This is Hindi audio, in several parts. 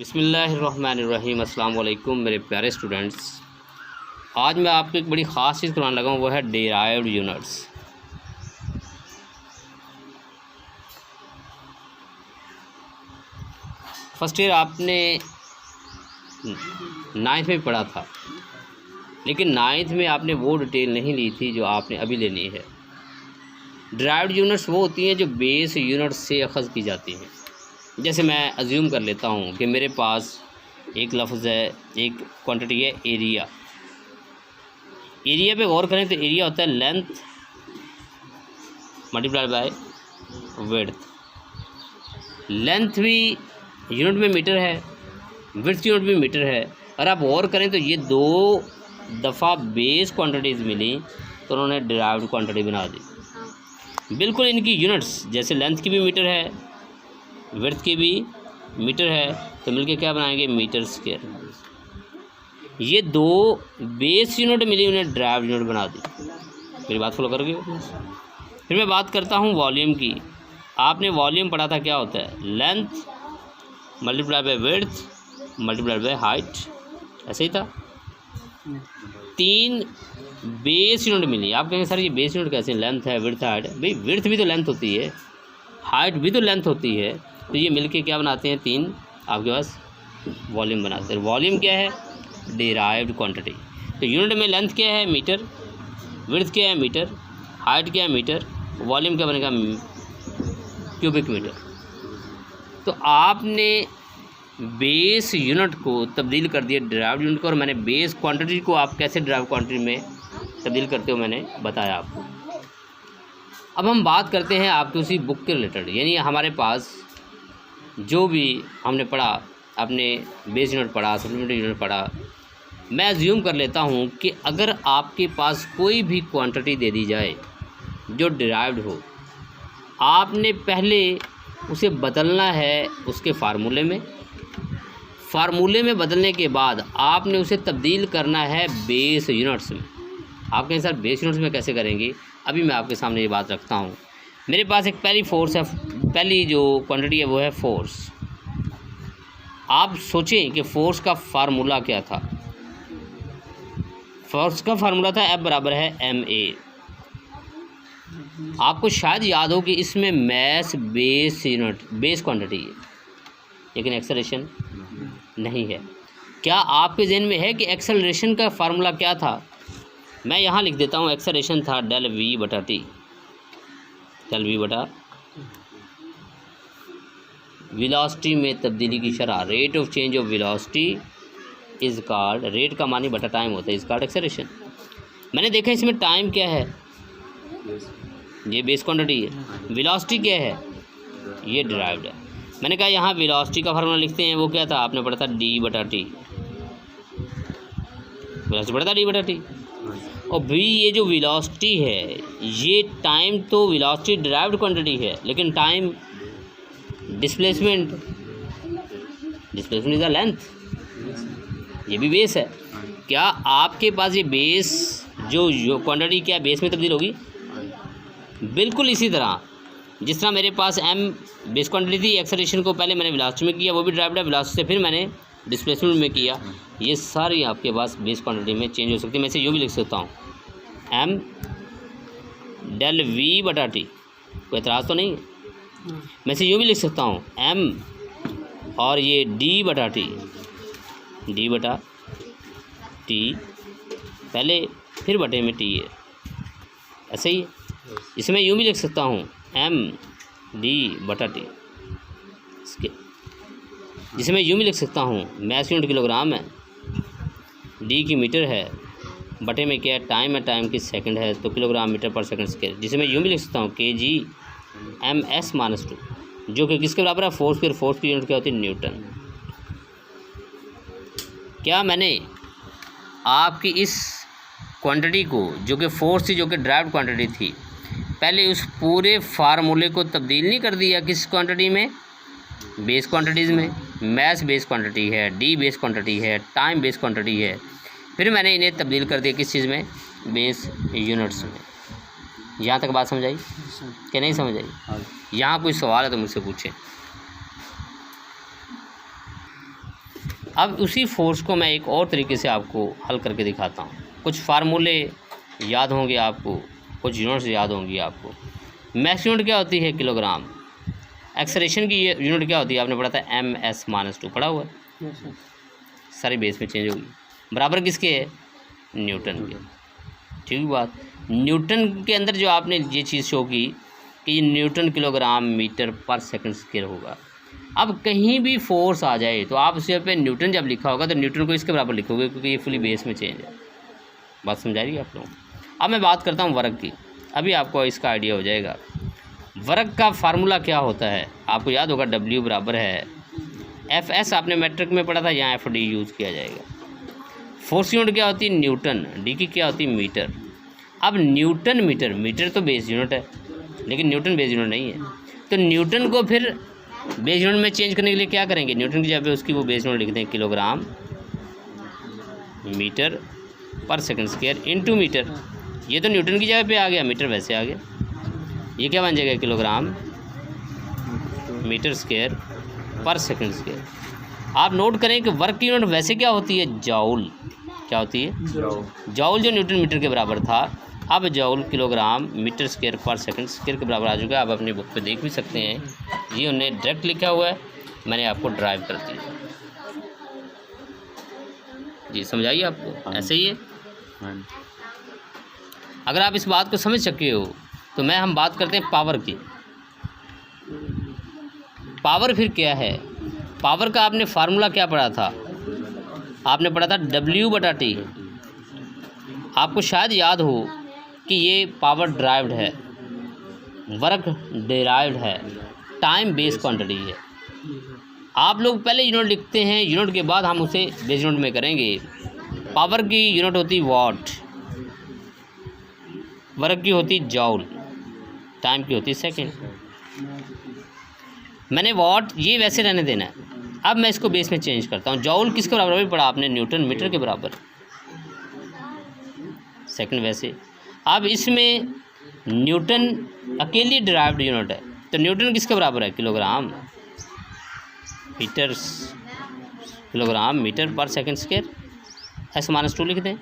बिस्मिल्लाहिर्रहमानिर्रहीम। अस्सलाम वालेकुम मेरे प्यारे स्टूडेंट्स। आज मैं आपको एक बड़ी ख़ास चीज़ कराने लगा हूँ, वो है डिराइव्ड यूनिट्स। फर्स्ट ईयर आपने 9th में पढ़ा था, लेकिन 9th में आपने वो डिटेल नहीं ली थी जो आपने अभी लेनी है। डिराइव्ड यूनिट्स वो होती हैं जो बेस यूनिट से अखज़ की जाती हैं। जैसे मैं अज्यूम कर लेता हूँ कि मेरे पास एक लफ्ज़ है, एक क्वांटिटी है एरिया। एरिया पे गौर करें तो एरिया होता है length multiplied by width. Length भी यूनिट में मीटर है, विड्थ यूनिट भी मीटर है। और आप गौर करें तो ये दो दफ़ा बेस क्वांटिटीज़ मिली तो उन्होंने डिराइव्ड क्वांटिटी बना दी। बिल्कुल इनकी यूनिट्स, जैसे लेंथ की भी मीटर है, विड्थ की भी मीटर है, तो मिलके क्या बनाएंगे, मीटर स्क्वायर। ये दो बेस यूनिट मिली, उन्हें डिराइव्ड यूनिट बना दी। मेरी बात फॉलो करोगे? फिर मैं बात करता हूँ वॉल्यूम की। आपने वॉल्यूम पढ़ा था, क्या होता है, length multiply by width multiply by height. ऐसे ही था। 3 बेस यूनिट मिली। आप कहेंगे सर ये बेस यूनिट कैसे, लेंथ है, विड्थ है, हाइट है। भाई विड्थ भी तो लेंथ होती है, हाइट भी तो लेंथ होती है, तो ये मिलके क्या बनाते हैं, 3 आपके पास वॉल्यूम बनाते हैं। वॉल्यूम क्या है, डिराइव्ड क्वांटिटी। तो यूनिट में लेंथ क्या है, मीटर, विड्थ क्या है, मीटर, हाइट क्या है, मीटर, वॉल्यूम क्या बनेगा, क्यूबिक मीटर। तो आपने बेस यूनिट को तब्दील कर दिया डिराइव्ड यूनिट को, और मैंने बेस क्वांटिटी को आप कैसे डिराइव्ड क्वांटिटी में तब्दील करते हो मैंने बताया आपको। अब हम बात करते हैं आपकी उसी बुक के रिलेटेड, यानी हमारे पास जो भी हमने पढ़ा, आपने बेस यूनिट पढ़ा, सप्लीमेंट्री यूनिट पढ़ा। मैं अज्यूम कर लेता हूँ कि अगर आपके पास कोई भी क्वांटिटी दे दी जाए जो डिराइव्ड हो, आपने पहले उसे बदलना है उसके फार्मूले में। फार्मूले में बदलने के बाद आपने उसे तब्दील करना है बेस यूनिट्स में। आप कहें सर बेस यूनिट्स में कैसे करेंगे, अभी मैं आपके सामने ये बात रखता हूँ। मेरे पास एक पहली फोर्स है, पहली जो क्वांटिटी है वो है फोर्स। आप सोचें कि फोर्स का फार्मूला क्या था। फोर्स का फार्मूला था F बराबर है ma। आपको शायद याद हो कि इसमें mass base unit, base quantity है, लेकिन एक्सेलरेशन नहीं है। क्या आपके जहन में है कि एक्सेलरेशन का फार्मूला क्या था? मैं यहाँ लिख देता हूँ, एक्सेलरेशन था डेल v बटा टी। डेल v बटा वेलोसिटी में तब्दीली की शरह, rate of change of velocity is called, rate का मानी बटा टाइम होता है, इज़ कॉल्ड एक्सेलरेशन। मैंने देखा इसमें टाइम क्या है, ये बेस क्वांटिटी है। वेलोसिटी क्या है, ये डिराइव्ड है। मैंने कहा यहाँ वेलोसिटी का फार्मूला लिखते हैं, वो क्या था, आपने पढ़ा था डी बटा टी। वेलोसिटी पढ़ा था डी बटा टी। और भी ये जो वेलोसिटी है, ये टाइम तो वेलोसिटी डिराइव्ड क्वांटिटी है, लेकिन time displacement is a length, ये भी बेस है। क्या आपके पास ये बेस जो क्वांटिटी क्या बेस में तब्दील होगी? बिल्कुल इसी तरह जिस तरह मेरे पास m बेस क्वांटिटी थी, एक्सेलरेशन को पहले मैंने वेलोसिटी में किया, वो भी डिराइव्ड है, वेलोसिटी से फिर मैंने डिस्प्लेसमेंट में किया। ये सारी आपके पास बेस क्वांटिटी में चेंज हो सकती है। मैं इसे यूँ भी लिख सकता हूँ, m डेल v बटा टी। कोई एतराज़ तो नहीं है? मैं इसे यूँ भी लिख सकता हूँ, m और ये d बटा टी, d बटा टी पहले, फिर बटे में t है, ऐसे ही। इसे मैं यूँ भी लिख सकता हूँ, m d बटा टी, जिसे मैं यूँ भी लिख सकता हूँ, मैस यूनिट किलोग्राम है, d की मीटर है, बटे में क्या है, टाइम है, टाइम की सेकंड है, तो किलोग्राम मीटर पर सेकंड स्क्वायर। जिसे मैं यूँ भी लिख सकता हूँ, kg ms-2, जो कि किसके बराबर है, फोर्स की। फोर्स की यूनिट क्या होती है, न्यूटन। क्या मैंने आपकी इस क्वांटिटी को, जो कि फोर्स थी, जो कि डिराइव्ड क्वांटिटी थी, पहले उस पूरे फार्मूले को तब्दील नहीं कर दिया किस क्वांटिटी में, बेस क्वांटिटीज़ में। मैस बेस क्वांटिटी है, डी बेस क्वांटिटी है, टाइम बेस क्वांटिटी है, फिर मैंने इन्हें तब्दील कर दिया किस चीज़ में, बेस यूनिट्स में। यहाँ तक बात समझ आई कि नहीं समझ आई? यहाँ कोई सवाल है तो मुझसे पूछें। अब उसी फोर्स को मैं एक और तरीके से आपको हल करके दिखाता हूँ। कुछ फार्मूले याद होंगे आपको, कुछ यूनिट्स याद होंगी आपको। मैक्स यूनिट क्या होती है? किलोग्राम। एक्सेलरेशन की यूनिट क्या होती है? आपने पढ़ा था ms-2, पढ़ा हुआ है। सारी बेस में चेंज होगी। बराबर किसके है? न्यूटन के। ठीक बात। न्यूटन के अंदर जो आपने ये चीज़ शो की कि ये न्यूटन किलोग्राम मीटर पर सेकंड स्क्वायर होगा। अब कहीं भी फोर्स आ जाए तो आप उस पे न्यूटन जब लिखा होगा तो न्यूटन को इसके बराबर लिखोगे, क्योंकि ये फुली बेस में चेंज है। बात समझा रही है आप लोगों को? अब मैं बात करता हूँ वर्क की, अभी आपको इसका आइडिया हो जाएगा। वर्क का फार्मूला क्या होता है? आपको याद होगा W बराबर है FS, आपने मैट्रिक में पढ़ा था, यहाँ FD यूज़ किया जाएगा। फोर्स यूनिट क्या होती है? न्यूटन। D की क्या होती है? मीटर। अब न्यूटन मीटर, मीटर तो बेस यूनिट है, लेकिन न्यूटन बेस यूनिट नहीं है। तो न्यूटन को फिर बेस यूनिट में चेंज करने के लिए क्या करेंगे? न्यूटन की जगह पे उसकी वो बेस यूनिट लिखते हैं किलोग्राम मीटर पर सेकंड स्क्वायर इनटू मीटर। ये तो न्यूटन की जगह पे आ गया, मीटर वैसे आ गया। ये क्या बन जाएगा? किलोग्राम मीटर स्क्वायर पर सेकंड स्क्वायर। आप नोट करें कि वर्क की यूनिट वैसे क्या होती है? जॉउल। क्या होती है? जॉउल, जो न्यूटन मीटर के बराबर था, अब जॉउल किलोग्राम मीटर स्क्वायर पर सेकंड स्क्वायर के बराबर आ चुका है। आप अपनी बुक पे देख भी सकते हैं, ये उन्हें डायरेक्ट लिखा हुआ है, मैंने आपको ड्राइव कर दिया। जी समझाइए आपको? ऐसे ही है। अगर आप इस बात को समझ सके हो तो हम बात करते हैं पावर की। पावर फिर क्या है? पावर का आपने फार्मूला क्या पढ़ा था? आपने पढ़ा था W/T। आपको शायद याद हो कि ये पावर ड्राइव्ड है, वर्क डिराइव्ड है, टाइम बेस क्वांटिटी है। आप लोग पहले यूनिट लिखते हैं, यूनिट के बाद हम उसे बेस यूनिट में करेंगे। पावर की यूनिट होती वॉट, वर्क की होती जॉउल, टाइम की होती सेकंड। मैंने वॉट ये वैसे रहने देना है। अब मैं इसको बेस में चेंज करता हूँ। जॉउल किसके बराबर भी पढ़ा आपने? न्यूटन मीटर के बराबर, सेकंड वैसे। अब इसमें न्यूटन अकेली डिराइव्ड यूनिट है, तो न्यूटन किसके बराबर है? किलोग्राम मीटर, किलोग्राम मीटर पर सेकंड स्क्वायर। S-2 लिख दें,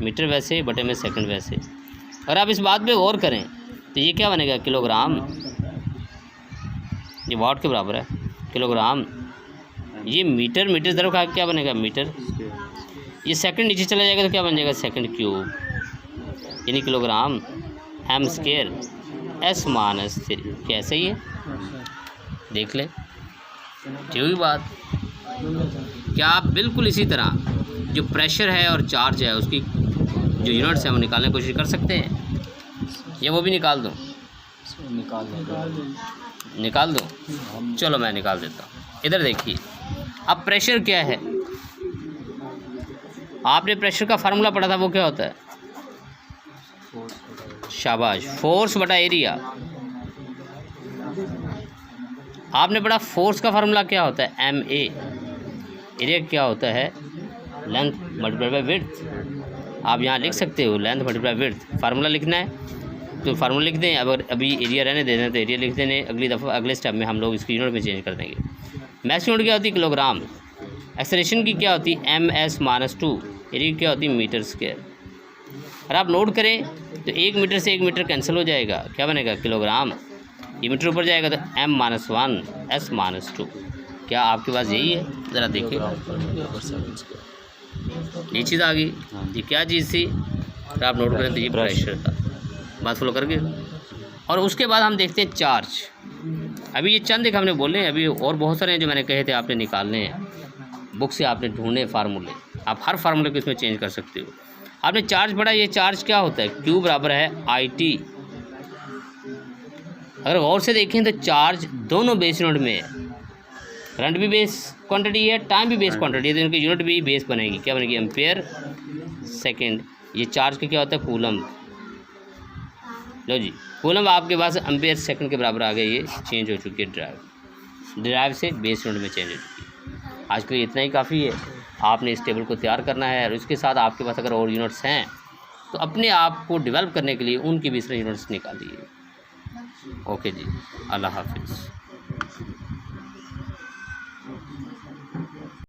मीटर वैसे बटे में सेकंड वैसे। और आप इस बात पे गौर करें तो ये क्या बनेगा? किलोग्राम, ये वाट के बराबर है, किलोग्राम, ये मीटर, मीटर तरफ का क्या बनेगा? मीटर। ये सेकंड नीचे चला जाएगा तो क्या बन जाएगा? सेकंड क्यूब, यानी किलोग्राम m स्क्वायर S-3। कैसे ही है? देख ले, ठीक हुई बात। क्या आप बिल्कुल इसी तरह जो प्रेशर है और चार्ज है उसकी जो यूनिट्स है वो निकालने की कोशिश कर सकते हैं, या वो भी निकाल दूँ? निकाल दूँ? चलो मैं निकाल देता हूँ। इधर देखिए, अब प्रेशर क्या है? आपने प्रेशर का फार्मूला पढ़ा था, वो क्या होता है? शाबाश, फोर्स बटा एरिया। आपने पढ़ा फोर्स का फार्मूला क्या होता है? MA। एरिया क्या होता है? Length multiply by width. आप यहाँ लिख सकते हो लेंथ मल्टीप्लाई विड्थ। फार्मूला लिखना है तो फार्मूला लिख दें। अगर अभी एरिया रहने देना तो एरिया लिख देने, अगली दफ़ा अगले स्टेप में हम लोग इसकी यूनिट में चेंज कर देंगे। मैक्स यूनिट क्या होती है? किलोग्राम। एक्सेलरेशन की क्या होती है? ms-2। एरिया क्या होती है? Metre square. और आप नोट करें तो 1 मीटर से 1 मीटर कैंसिल हो जाएगा, क्या बनेगा? किलोग्राम। ये मीटर ऊपर जाएगा तो m-1 S-2। क्या आपके पास यही है? ज़रा देखिए, ये चीज़ आ गई। ये क्या चीज़ थी? तो आप नोट करें तो ये प्रेशर था। बात फॉलो करके, और उसके बाद हम देखते हैं चार्ज। अभी ये चंद एक हमने बोले, अभी और बहुत सारे हैं जो मैंने कहे थे आपने निकालने हैं। बुक से आपने ढूंढने फार्मूले, आप हर फार्मूले को इसमें चेंज कर सकते हो। आपने चार्ज पढ़ा, ये चार्ज क्या होता है? Q बराबर है IT। अगर गौर से देखें तो चार्ज दोनों बेस यूनिट में है। करंट भी बेस क्वांटिटी है, टाइम भी बेस क्वांटिटी है, तो इनकी यूनिट भी बेस बनेगी। क्या बनेगी? Ampere second. ये चार्ज का क्या होता है? कूलम। लो जी, कूलम आपके पास एम्पेयर सेकंड के बराबर आ गया। ये चेंज हो चुकी है, ड्राइव से बेस यूनिट में चेंज हो चुकी है। आज के लिए इतना ही काफ़ी है। आपने इस टेबल को तैयार करना है, और उसके साथ आपके पास अगर और यूनिट्स हैं तो अपने आप को डेवलप करने के लिए उनकी भी यूनिट्स निकालिए। ओके जी, अल्लाह हाफिज़।